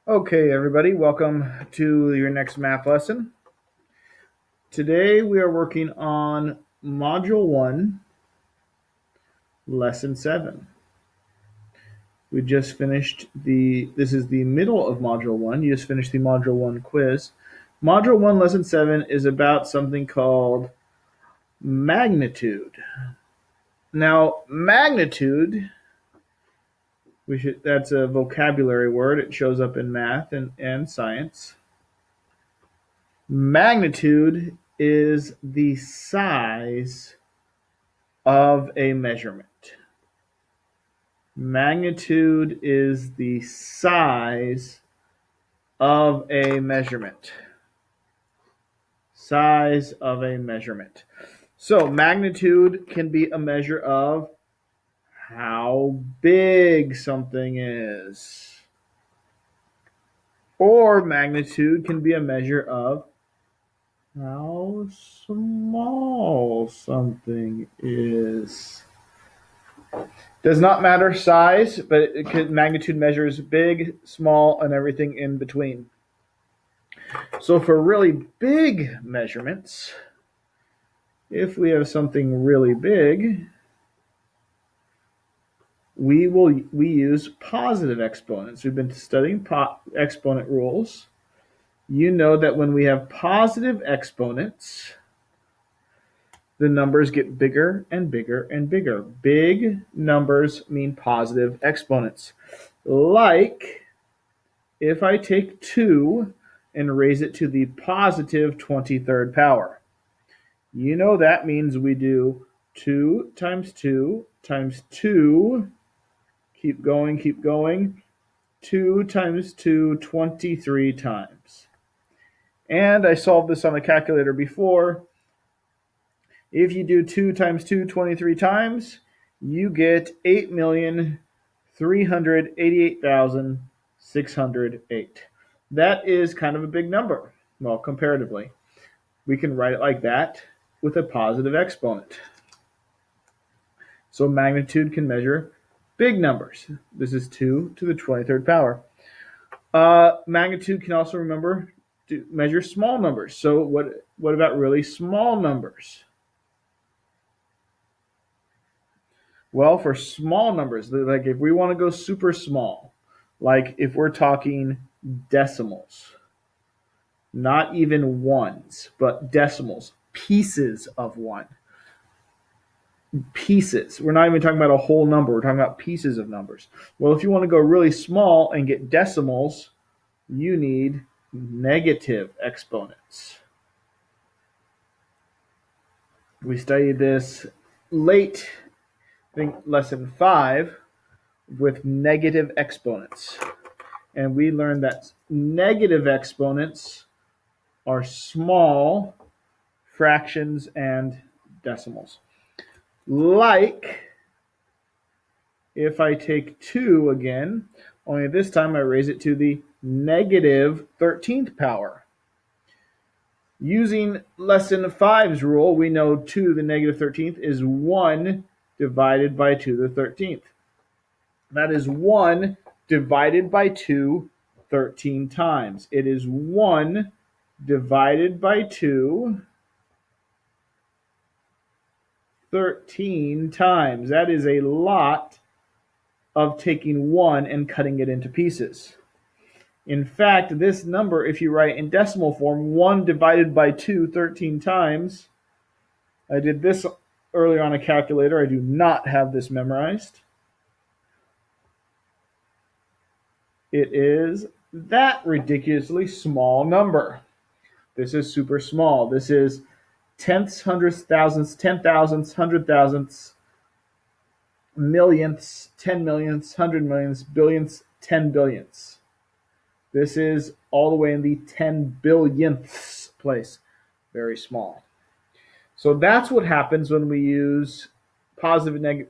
Okay, everybody, welcome to your next math lesson. Today we are working on Module 1, Lesson 7. We just finished this is the middle of Module 1. You just finished the Module 1 quiz. Module 1, Lesson 7 is about something called magnitude. Now, magnitude, that's a vocabulary word. It shows up in math and science. Magnitude is the size of a measurement. Magnitude is the size of a measurement. Size of a measurement. So magnitude can be a measure of how big something is. Or magnitude can be a measure of how small something is. Does not matter size, but magnitude measures big, small, and everything in between. So for really big measurements, if we have something really big, we use positive exponents. We've been studying exponent rules. You know that when we have positive exponents, the numbers get bigger and bigger and bigger. Big numbers mean positive exponents. Like if I take 2 and raise it to the positive 23rd power. You know that means we do 2 times 2 times 2, keep going, 2 times 2, 23 times. And I solved this on the calculator before. If you do 2 times 2 23 times, you get 8,388,608. That is kind of a big number. Well, comparatively. We can write it like that with a positive exponent. So magnitude can measure big numbers. This is 2 to the 23rd power. Magnitude can also measure small numbers. So what about really small numbers? Well, for small numbers, like if we want to go super small, like if we're talking decimals, not even ones, but decimals, pieces of one. Pieces. We're not even talking about a whole number. We're talking about pieces of numbers. Well, if you want to go really small and get decimals, you need negative exponents. We studied this late, I think lesson 5, with negative exponents. And we learned that negative exponents are small fractions and decimals. Like if I take 2 again, only this time I raise it to the negative 13th power. Using lesson 5's rule, we know 2 to the negative 13th is 1 divided by 2 to the 13th. That is 1 divided by 2 13 times. It is 1 divided by 2 13 times. That is a lot of taking 1 and cutting it into pieces. In fact, this number, if you write in decimal form, 1 divided by 2 13 times, I did this earlier on a calculator. I do not have this memorized. It is that ridiculously small number. This is super small. This is tenths, hundredths, thousandths, 10,000ths, 100,000ths, millionths, 10 millionths, 100 millionths, billionths, 10 billionths. This is all the way in the 10 billionths place. Very small. So that's what happens when we use positive and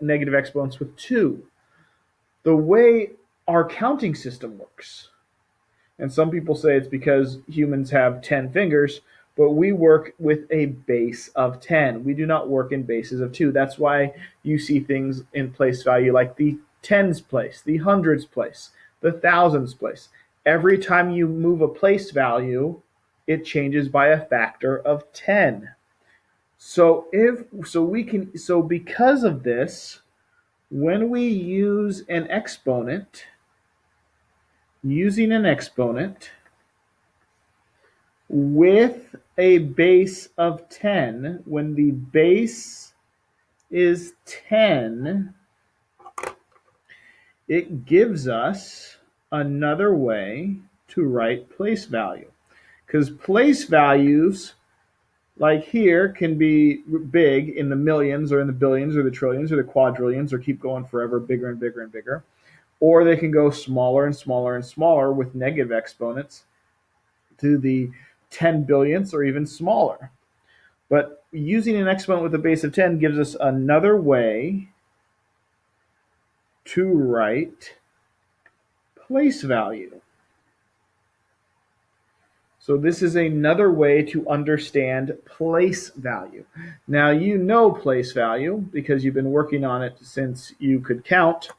negative exponents with 2. The way our counting system works, and some people say it's because humans have 10 fingers, but we work with a base of 10. We do not work in bases of 2. That's why you see things in place value like the tens place, the hundreds place, the thousands place. every time you move a place value, it changes by a factor of 10. So because of this, when we use an exponent, using an exponent with a base of 10, when the base is 10, it gives us another way to write place value. Because place values, like here, can be big in the millions or in the billions or the trillions or the quadrillions or keep going forever, bigger and bigger and bigger. Or they can go smaller and smaller and smaller with negative exponents to the 10 billionths or even smaller. But using an exponent with a base of 10 gives us another way to write place value. So this is another way to understand place value. Now you know place value because you've been working on it since you could count.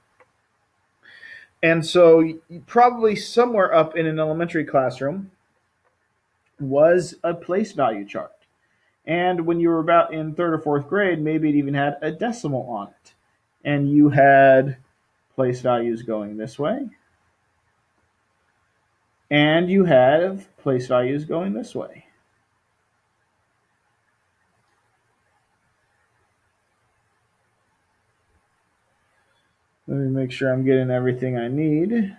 And so probably somewhere up in an elementary classroom was a place value chart. And when you were about in third or fourth grade, maybe it even had a decimal on it. And you had place values going this way. And you have place values going this way. Let me make sure I'm getting everything I need.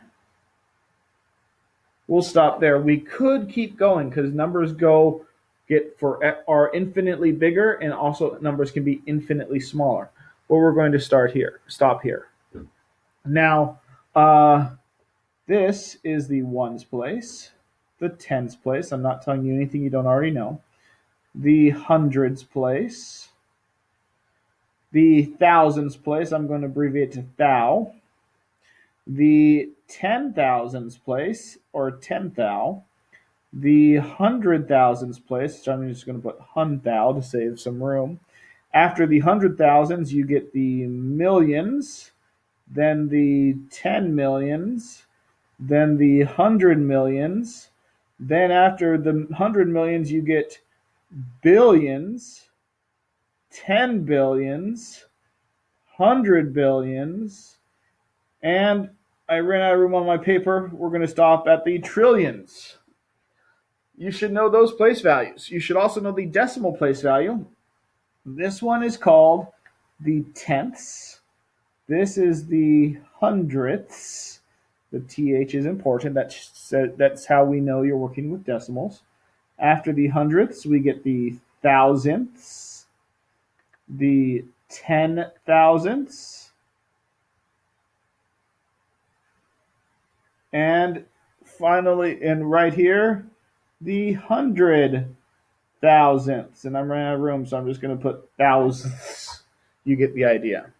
We'll stop there. We could keep going because numbers are infinitely bigger, and also numbers can be infinitely smaller. But we're going to stop here. Now, this is the ones place, the tens place. I'm not telling you anything you don't already know. The hundreds place, the thousands place. I'm going to abbreviate to thou. The 10,000s place, or 10,000. The 100,000s place, so I'm just going to put hun-thou to save some room. After the 100,000s, you get the millions, then the 10 millions, then the 100 millions. Then after the 100 millions, you get billions, 10 billions, 100 billions, and I ran out of room on my paper. We're going to stop at the trillions. You should know those place values. You should also know the decimal place value. This one is called the tenths. This is the hundredths. The TH is important. That's how we know you're working with decimals. After the hundredths, we get the thousandths, the 10,000ths, and finally, and right here, the 100,000ths. And I'm running out of room, so I'm just going to put thousands. You get the idea.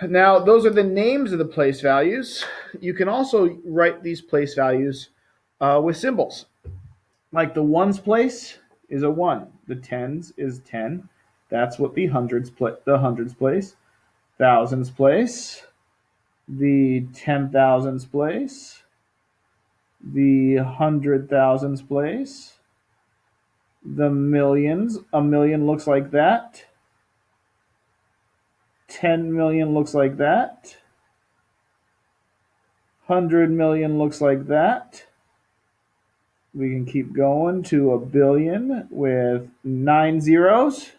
Now, those are the names of the place values. You can also write these place values with symbols. Like the ones place is a 1. The tens is 10. That's what the hundreds place. Thousands place. The 10,000s place. The 100,000s place. The millions. A million looks like that. 10 million looks like that. 100 million looks like that. We can keep going to a billion with 9 zeros.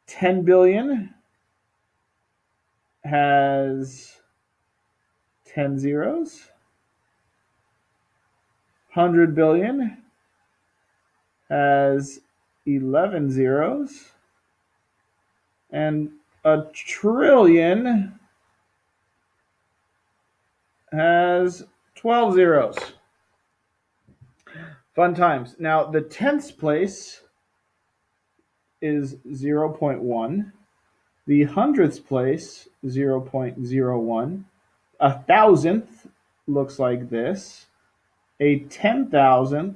10 billion has 10 zeros. 100 billion has 11 zeros. And a trillion has 12 zeros. Fun times. Now, the tenths place is 0.1. The hundredths place, 0.01. A thousandth looks like this. A 10,000th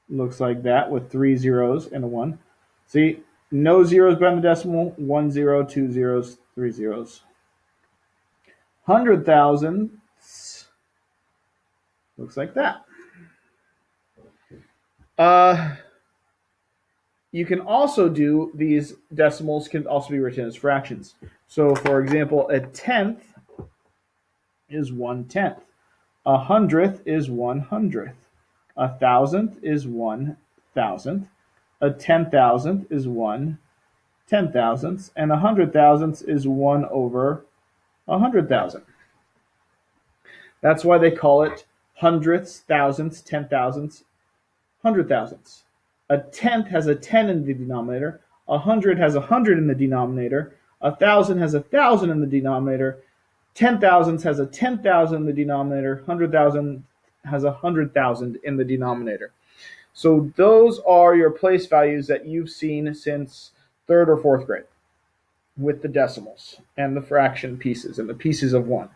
looks like that with 3 zeros and a 1. See, no zeros behind the decimal. 1 0, 2 zeros, 3 zeros. 100,000 looks like that. You can also do these decimals can also be written as fractions. So, for example, a tenth is 1/10. A hundredth is 1/100th. A thousandth is 1/1000th. A 10,000th is 1/10,000th, and 100,000th is 1/100,000. That's why they call it hundredths, thousandths, 10,000ths, 100,000ths. A tenth has a 10 in the denominator. 100 has 100 in the denominator. 1,000 has 1,000 in the denominator. 10,000 has a 10,000 in the denominator. 100,000 has 100,000 in the denominator. So those are your place values that you've seen since 3rd or 4th grade with the decimals and the fraction pieces and the pieces of 1.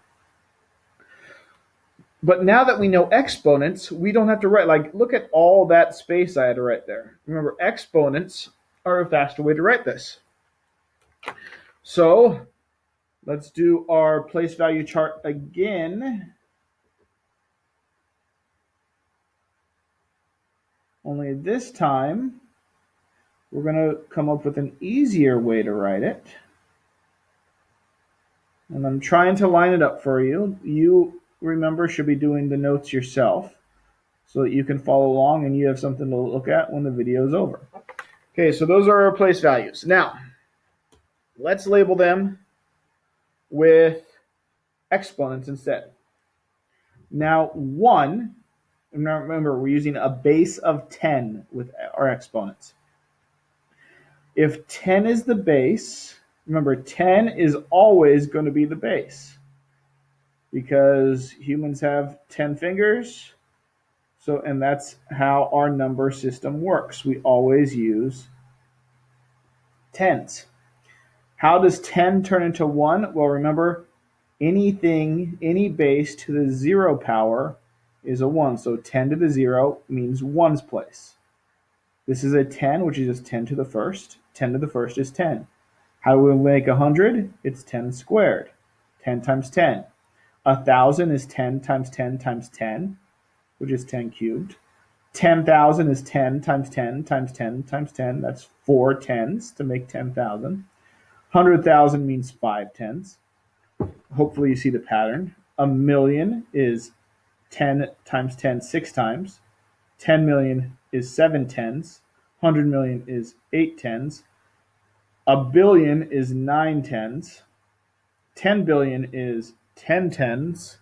But now that we know exponents, we don't have to write, like, look at all that space I had to write there. Remember, exponents are a faster way to write this. So let's do our place value chart again. Only this time, we're going to come up with an easier way to write it. And I'm trying to line it up for you. You, remember, should be doing the notes yourself so that you can follow along and you have something to look at when the video is over. Okay, so those are our place values. Now, let's label them with exponents instead. Now, 1, remember, we're using a base of 10 with our exponents. If 10 is the base, remember, 10 is always going to be the base because humans have 10 fingers. So, and that's how our number system works. We always use tens. How does 10 turn into 1? Well, remember, any base to the 0 power is a 1. So 10 to the 0 means 1's place. This is a 10, which is just 10 to the first. 10 to the first is 10. How do we make 100? It's 10 squared. 10 times 10. 1,000 is 10 times 10 times 10, which is 10 cubed. 10,000 is 10 times 10 times 10 times 10. That's 4 tens to make 10,000. 100,000 means 5 tens. Hopefully you see the pattern. A million is 10 times 10 6 times. 10 million is 7 tens. 100 million is 8 tens. A billion is 9 tens. 10 billion is 10 tens.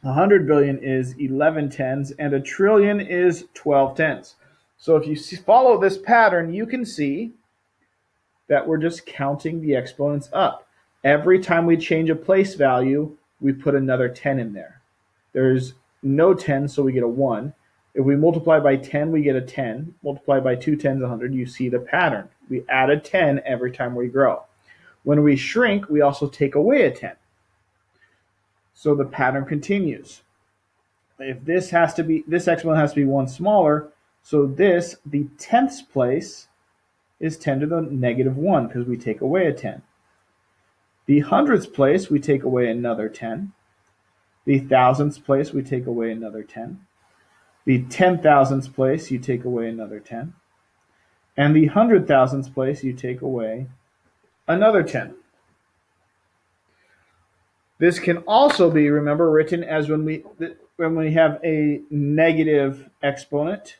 100 billion is 11 tens, and a trillion is 12 tens. So if you follow this pattern, you can see that we're just counting the exponents up. Every time we change a place value, we put another 10 in there. There's no 10, so we get a 1. If we multiply by 10, we get a 10. Multiply by 2 tens, 100. You see the pattern. We add a 10 every time we grow. When we shrink, we also take away a 10. So the pattern continues. If this exponent has to be 1 smaller, so this, the tenths place, is 10 to the negative 1 because we take away a 10. The hundredths place, we take away another 10. The thousandths place, we take away another 10. The 10,000ths place, you take away another 10. And the 100,000ths place, you take away another 10. This can also be, remember, written as when we have a negative exponent.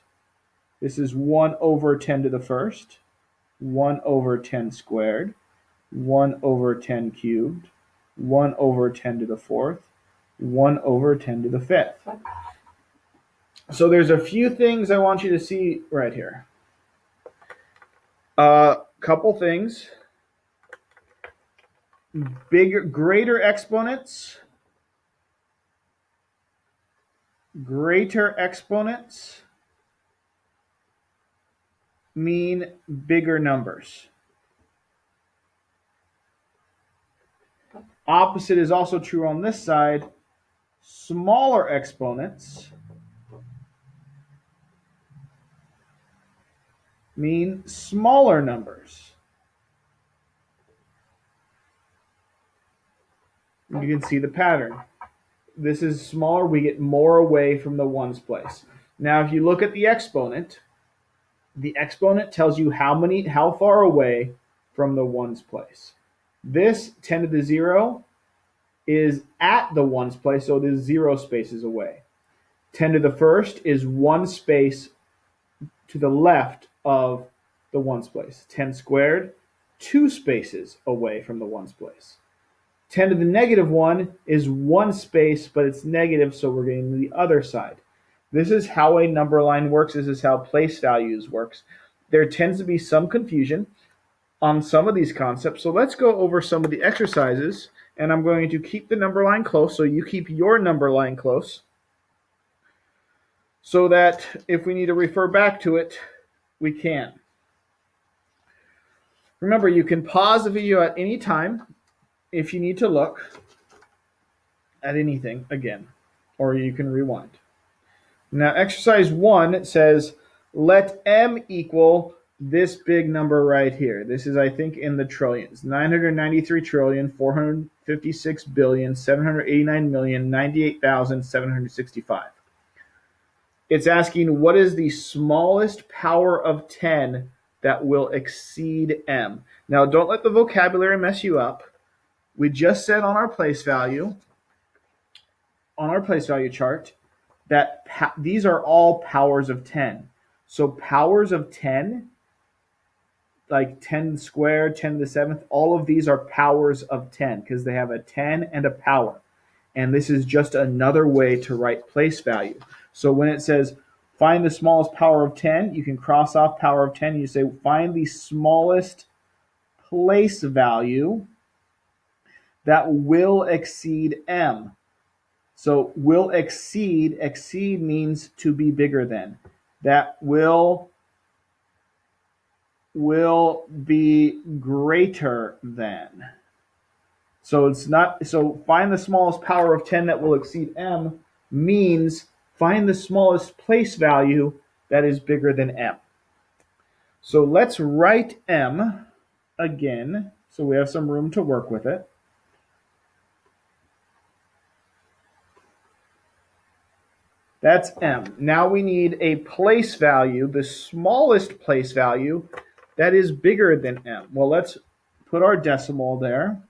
This is 1 over 10 to the first, 1 over 10 squared, 1 over 10 cubed, 1 over 10 to the fourth, 1 over 10 to the fifth. So there's a few things I want you to see right here. Couple things. Greater exponents mean bigger numbers. Opposite is also true on this side. Smaller exponents mean smaller numbers. You can see the pattern. This is smaller, we get more away from the ones place. Now, if you look at the exponent tells you how far away from the ones place. This 10 to the 0 is at the ones place, so it is 0 spaces away. 10 to the first is 1 space to the left of the ones place. 10 squared, 2 spaces away from the ones place. 10 to the negative 1 is 1 space, but it's negative, so we're getting to the other side. This is how a number line works. This is how place values works. There tends to be some confusion on some of these concepts, so let's go over some of the exercises, and I'm going to keep the number line close, so you keep your number line close, so that if we need to refer back to it, we can. Remember, you can pause the video at any time if you need to look at anything again, or you can rewind. Now, exercise 1 says, let m equal this big number right here. This is, I think, in the trillions. 993,456,789,098,765. It's asking, what is the smallest power of 10 that will exceed m? Now, don't let the vocabulary mess you up. We just said on our place value chart, that these are all powers of 10. So powers of 10, like 10 squared, 10 to the 7th, all of these are powers of 10 because they have a 10 and a power. And this is just another way to write place value. So when it says find the smallest power of 10, you can cross off power of 10 and you say find the smallest place value that will exceed m. So will exceed means to be bigger than. That will be greater than. So find the smallest power of 10 that will exceed m means find the smallest place value that is bigger than m. So let's write m again so we have some room to work with it. That's m. Now we need a place value, the smallest place value that is bigger than m. Well, let's put our decimal there.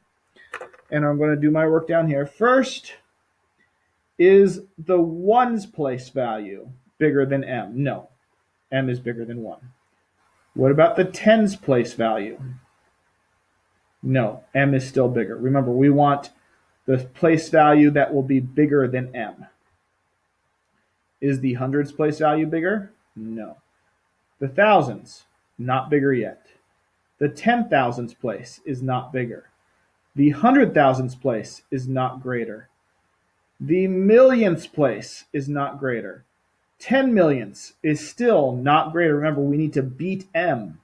And I'm going to do my work down here. First, is the ones place value bigger than m? No. M is bigger than 1. What about the tens place value? No. M is still bigger. Remember, we want the place value that will be bigger than m. Is the hundreds place value bigger? No. The thousands, not bigger yet. The 10,000s place is not bigger. The 100,000s place is not greater. The millionths place is not greater. 10 millions is still not greater. Remember, we need to beat m.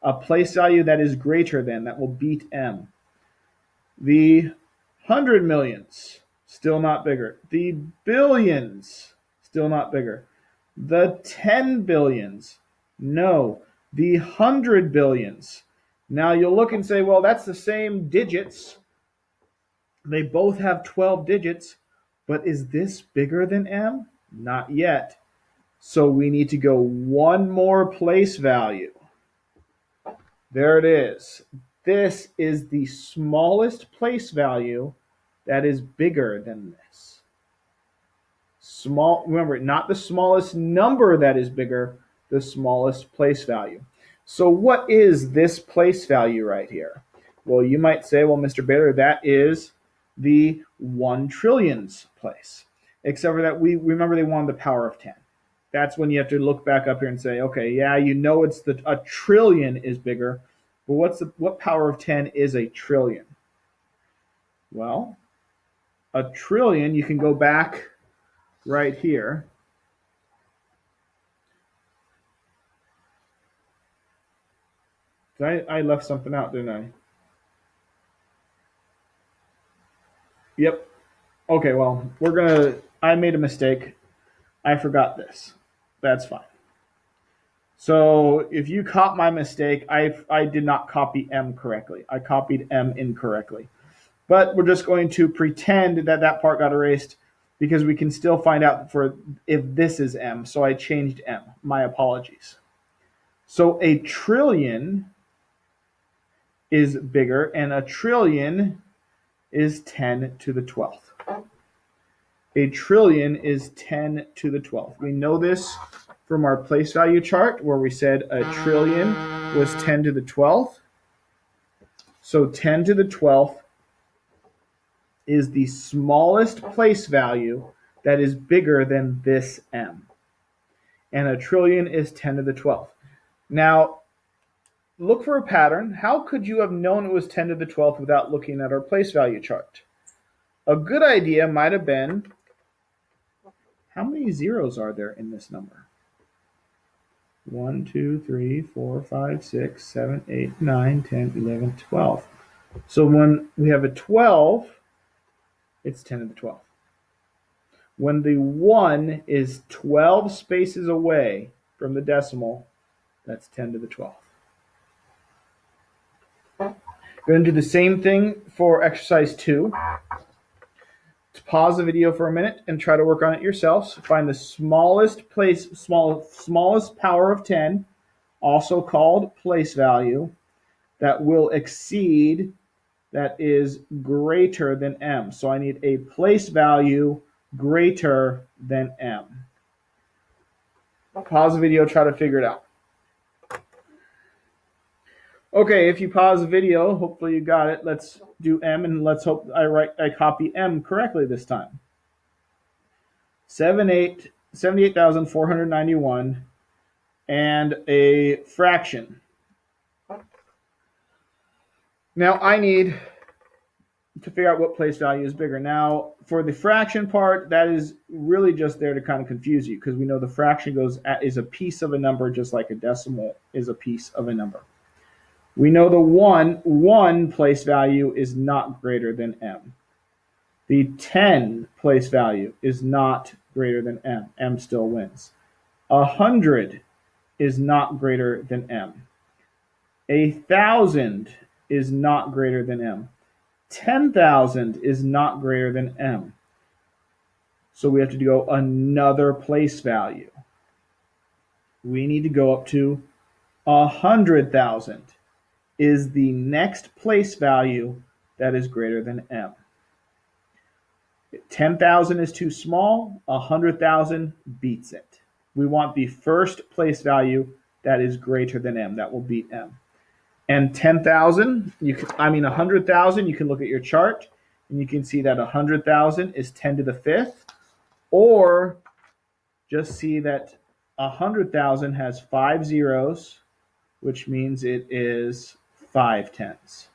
A place value that is greater than, that will beat m. The 100 millions, still not bigger. The billions, still not bigger. The 10 billions, no. The 100 billions. Now you'll look and say, well, that's the same digits. They both have 12 digits, but is this bigger than m? Not yet. So we need to go one more place value. There it is. This is the smallest place value that is bigger than this. Remember, not the smallest number that is bigger, the smallest place value. So what is this place value right here? Well, you might say, well, Mr. Baylor, that is the 1 trillions place. Except for that, we remember they wanted the power of 10. That's when you have to look back up here and say, okay, yeah, you know it's a trillion is bigger, but what power of 10 is a trillion? Well, a trillion, you can go back right here. I left something out, didn't I? Yep. Okay, well, I made a mistake. I forgot this. That's fine. So if you caught my mistake, I did not copy m correctly. I copied m incorrectly. But we're just going to pretend that that part got erased because we can still find out for if this is M. So I changed M. My apologies. So a trillion is bigger, and a trillion is 10 to the 12th. A trillion is 10 to the 12th. We know this from our place value chart where we said a trillion was 10 to the 12th. So 10 to the 12th is the smallest place value that is bigger than this M. And a trillion is 10 to the 12th. Now, look for a pattern. How could you have known it was 10 to the 12th without looking at our place value chart? A good idea might have been, how many zeros are there in this number? 1, 2, 3, 4, 5, 6, 7, 8, 9, 10, 11, 12. So when we have a 12, it's 10 to the 12th. When the 1 is 12 spaces away from the decimal, that's 10 to the 12th. We're going to do the same thing for exercise 2. To pause the video for a minute and try to work on it yourselves. Find the smallest power of 10, also called place value, that will exceed, that is greater than M. So I need a place value greater than M. Pause the video, try to figure it out. Okay, if you pause the video, hopefully you got it. Let's do M, and let's hope I copy M correctly this time. 78,491 and a fraction. Now I need to figure out what place value is bigger. Now for the fraction part, that is really just there to kind of confuse you because we know the fraction is a piece of a number just like a decimal is a piece of a number. We know the 1 place value is not greater than M. The 10 place value is not greater than M. M still wins. 100 is not greater than M. 1,000 is not greater than M. 10,000 is not greater than M. So we have to go another place value. We need to go up to 100,000. Is the next place value that is greater than M. 10,000 is too small. 100,000 beats it. We want the first place value that is greater than M. That will beat M. And 10,000, 100,000, you can look at your chart and you can see that 100,000 is 10 to the 5th. Or just see that 100,000 has 5 zeros, which means it is 5 tenths.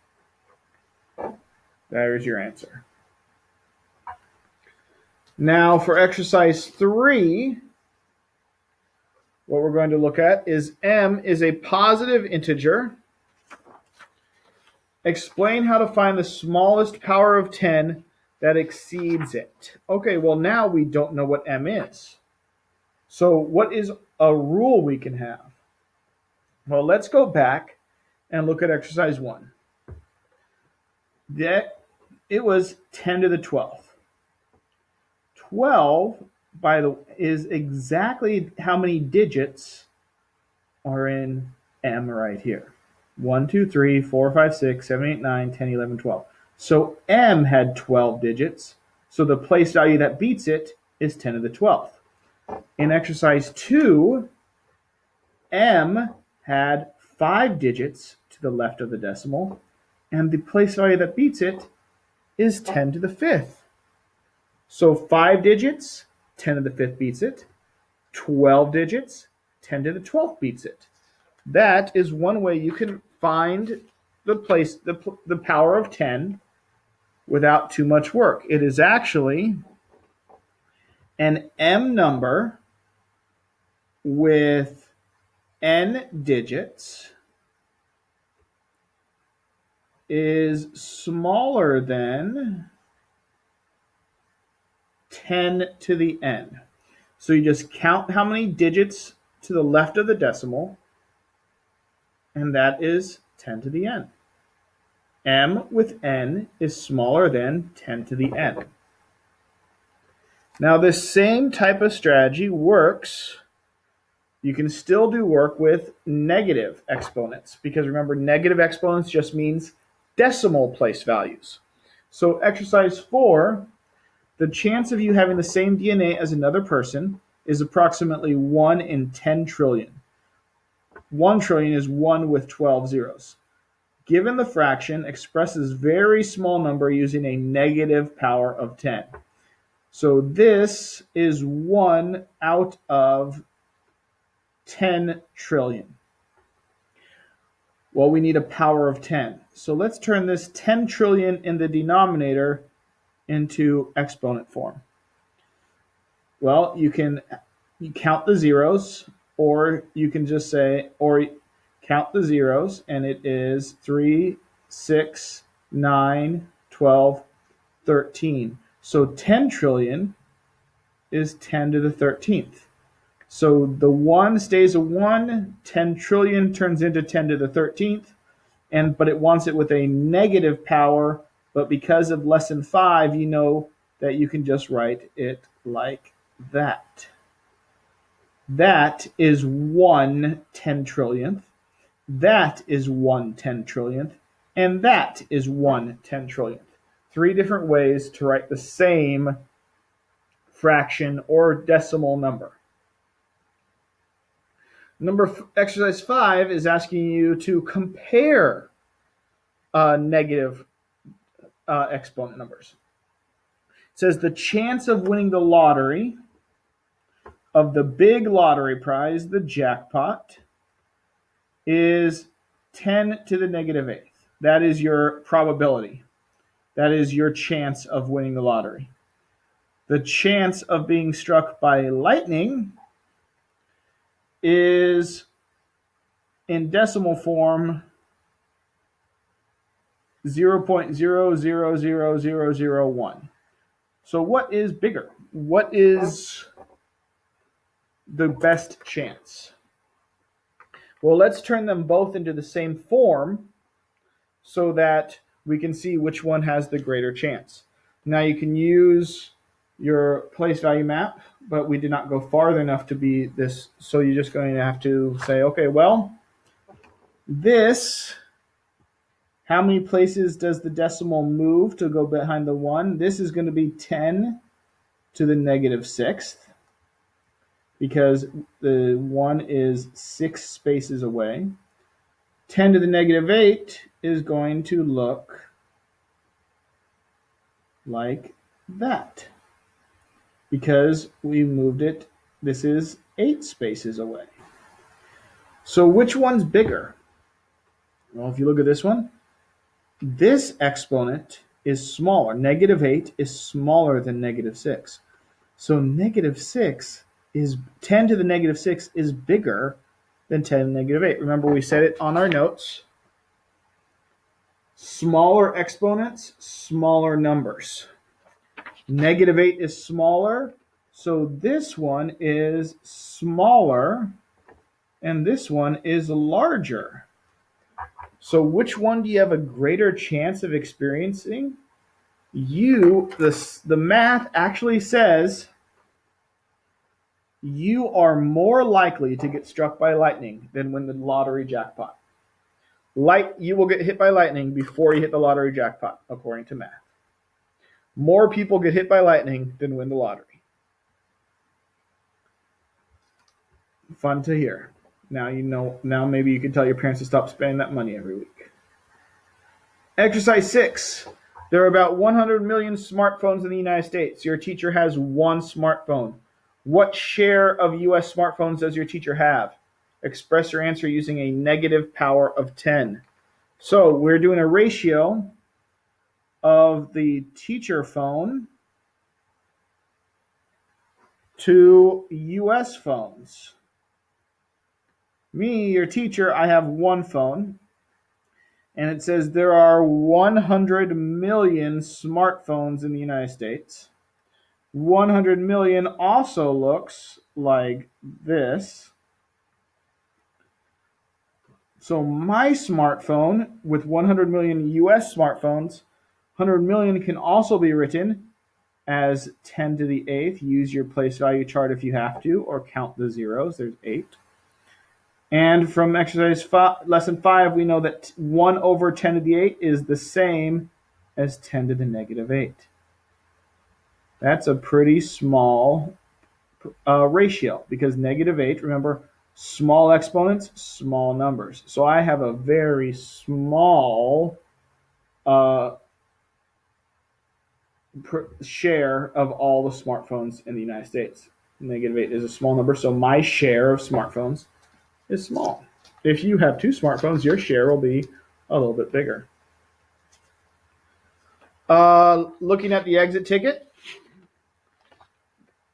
There is your answer. Now for exercise 3, what we're going to look at is M is a positive integer. Explain how to find the smallest power of 10 that exceeds it. Okay, well now we don't know what M is. So what is a rule we can have? Well, let's go back and look at exercise 1. It was 10 to the 12th. 12 is exactly how many digits are in M right here. 1, 2, 3, 4, 5, 6, 7, 8, 9, 10, 11, 12. So M had 12 digits. So the place value that beats it is 10 to the 12th. In exercise 2, M had 5 digits to the left of the decimal, and the place value that beats it is 10 to the 5th. So 5 digits, 10 to the 5th beats it. 12 digits, 10 to the 12th beats it. That is one way you can find the power of 10 without too much work. It is actually an M number with n digits is smaller than 10 to the n. So you just count how many digits to the left of the decimal, and that is 10 to the n. m with n is smaller than 10 to the n. Now this same type of strategy works. You can still do work with negative exponents because remember, negative exponents just means decimal place values. So exercise 4, the chance of you having the same DNA as another person is approximately 1 in 10 trillion. 1 trillion is 1 with 12 zeros. Given the fraction, express this very small number using a negative power of 10. So this is 1 out of 10 trillion. Well, we need a power of 10. So let's turn this 10 trillion in the denominator into exponent form. Well, you count the zeros, or you can just say, or count the zeros, and it is 3, 6, 9, 12, 13. So 10 trillion is 10 to the 13th. So the 1 stays a 1, 10 trillion turns into 10 to the 13th, but it wants it with a negative power, but because of lesson 5, you know that you can just write it like that. That is 1 10 trillionth, that is 1 10 trillionth, and that is 1 10 trillionth. 3 different ways to write the same fraction or decimal number. Exercise 5 is asking you to compare negative exponent numbers. It says the chance of winning the lottery of the big lottery prize, the jackpot, is 10 to the negative 8th. That is your probability. That is your chance of winning the lottery. The chance of being struck by lightning is, in decimal form, 0.000001. So what is bigger? What is the best chance? Well, let's turn them both into the same form so that we can see which one has the greater chance. Now you can use your place value map, but we did not go farther enough to be this, so you're just going to have to say, okay, well, this, how many places does the decimal move to go behind the 1? This is going to be 10 to the negative 6th because the 1 is 6 spaces away. 10 to the negative 8 is going to look like that because we moved it. This is 8 spaces away. So which one's bigger? Well, if you look at this one, this exponent is smaller. Negative 8 is smaller than negative 6. So negative 6 is 10 to the negative 6 is bigger than 10 to the negative 8. Remember, we said it on our notes. Smaller exponents, smaller numbers. Negative 8 is smaller, so this one is smaller, and this one is larger. So which one do you have a greater chance of experiencing? The math actually says you are more likely to get struck by lightning than win the lottery jackpot. You will get hit by lightning before you hit the lottery jackpot, according to math. More people get hit by lightning than win the lottery. Fun to hear. Now you know. Now maybe you can tell your parents to stop spending that money every week. Exercise 6. There are about 100 million smartphones in the United States. Your teacher has 1 smartphone. What share of U.S. smartphones does your teacher have? Express your answer using a negative power of 10. So we're doing a ratio of the teacher phone to U.S. phones. Me, your teacher, I have 1 phone. And it says there are 100 million smartphones in the United States. 100 million also looks like this. So my smartphone with 100 million US smartphones, 100 million can also be written as 10 to the 8th. Use your place value chart if you have to, or count the zeros. There's 8. And from exercise lesson 5, we know that 1 over 10 to the 8 is the same as 10 to the negative 8. That's a pretty small ratio because negative 8, remember, small exponents, small numbers. So I have a very small share of all the smartphones in the United States. Negative 8 is a small number, so my share of smartphones is small. If you have 2 smartphones, your share will be a little bit bigger. Looking at the exit ticket,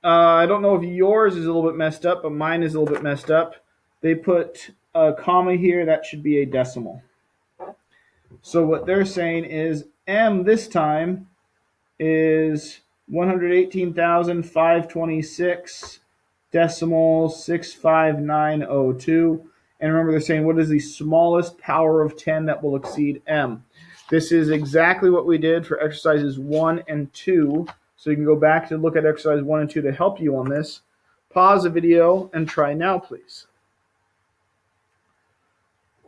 I don't know if yours is a little bit messed up, but mine is a little bit messed up. They put a comma here, that should be a decimal. So what they're saying is M this time is 118,526 decimal 65902. And remember, they're saying what is the smallest power of 10 that will exceed M? This is exactly what we did for exercises 1 and 2. So you can go back to look at exercise 1 and 2 to help you on this. Pause the video and try now, please.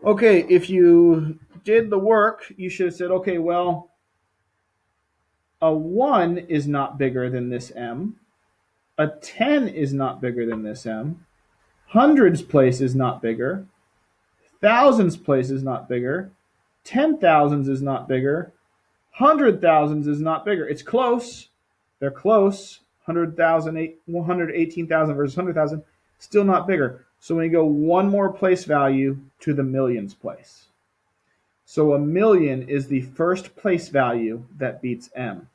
Okay, if you did the work, you should have said, okay, well, a 1 is not bigger than this M. A 10 is not bigger than this M. Hundreds place is not bigger. Thousands place is not bigger. 10,000s is not bigger. 100,000s is not bigger. It's close. They're close. 100,000, 118,000 versus 100,000, still not bigger. So when you go one more place value to the millions place. So a million is the first place value that beats M.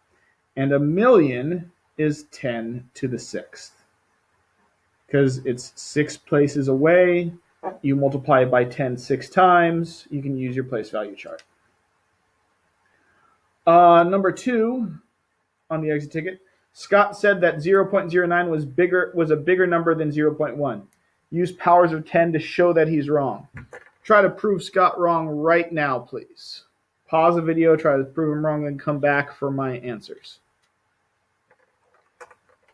And a million is 10 to the 6th. Because it's 6 places away. You multiply it by 10 6 times. You can use your place value chart. Number 2 on the exit ticket. Scott said that 0.09 was a bigger number than 0.1. Use powers of 10 to show that he's wrong. Try to prove Scott wrong right now, please. Pause the video, try to prove him wrong, and come back for my answers.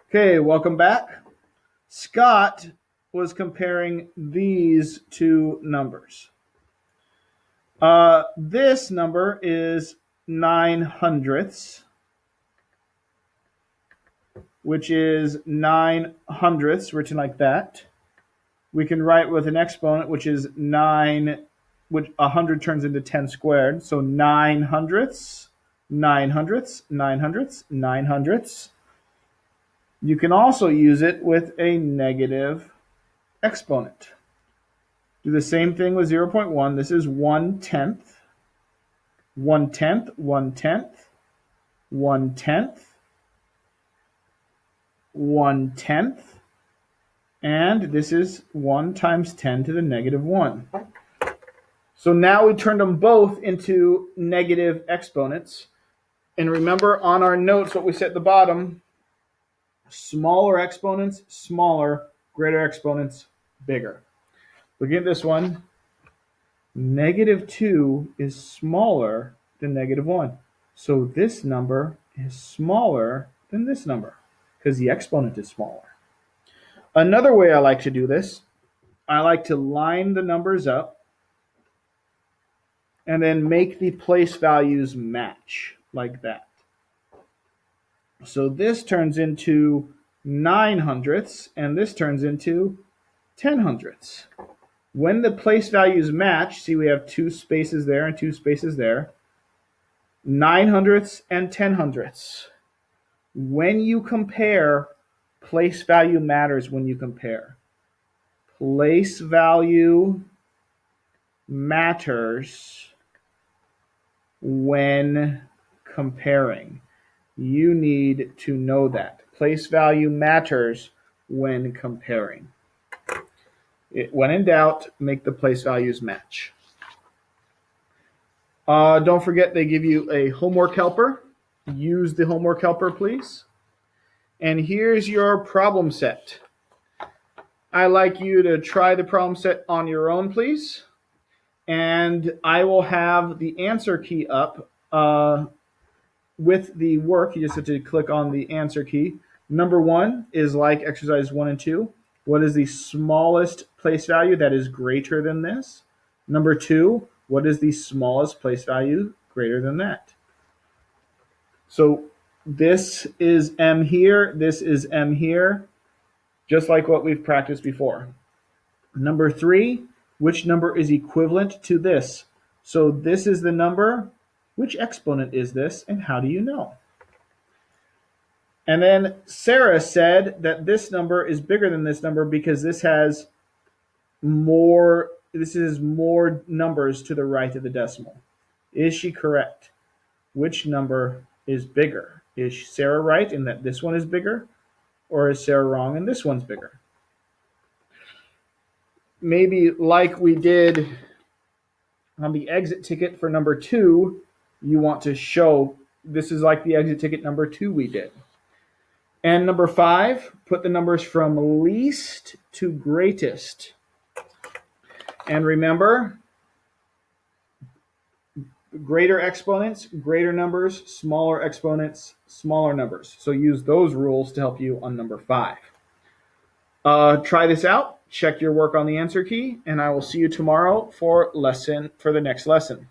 Okay, welcome back. Scott was comparing these two numbers. This number is 9 hundredths, which is 9 hundredths, written like that. We can write with an exponent, which is 9, which 100 turns into 10 squared. So 9 hundredths, 9 hundredths, 9 hundredths, 9 hundredths. You can also use it with a negative exponent. Do the same thing with 0.1. This is 1/10, 1/10, 1/10, 1/10, 1/10, and this is 1 times 10 to the negative 1. So now we turned them both into negative exponents. And remember on our notes what we said at the bottom, smaller exponents, smaller, greater exponents, bigger. Looking at this one, negative 2 is smaller than negative 1. So this number is smaller than this number because the exponent is smaller. Another way I like to do this, I like to line the numbers up and then make the place values match like that. So this turns into 9 hundredths and this turns into 10 hundredths. When the place values match, see we have 2 spaces there and 2 spaces there, 9 hundredths and 10 hundredths. When you compare, place value matters when you compare. Place value matters when comparing. You need to know that. Place value matters when comparing. When in doubt, make the place values match. Don't forget they give you a homework helper. Use the homework helper, please. And here's your problem set. I'd like you to try the problem set on your own, please. And I will have the answer key up with the work. You just have to click on the answer key. Number 1 is like exercise 1 and 2. What is the smallest place value that is greater than this? Number 2, what is the smallest place value greater than that? So this is M here, this is M here, just like what we've practiced before. Number 3, which number is equivalent to this? So this is the number. Which exponent is this, and how do you know? And then Sarah said that this number is bigger than this number because this is more numbers to the right of the decimal. Is she correct? Which number is bigger? Is Sarah right in that this one is bigger? Or is Sarah wrong and this one's bigger? Maybe like we did on the exit ticket for number 2, you want to show this is like the exit ticket number 2 we did. And number 5, put the numbers from least to greatest. And remember, greater exponents, greater numbers, smaller exponents, smaller numbers. So use those rules to help you on number 5. Try this out, check your work on the answer key, and I will see you tomorrow for the next lesson.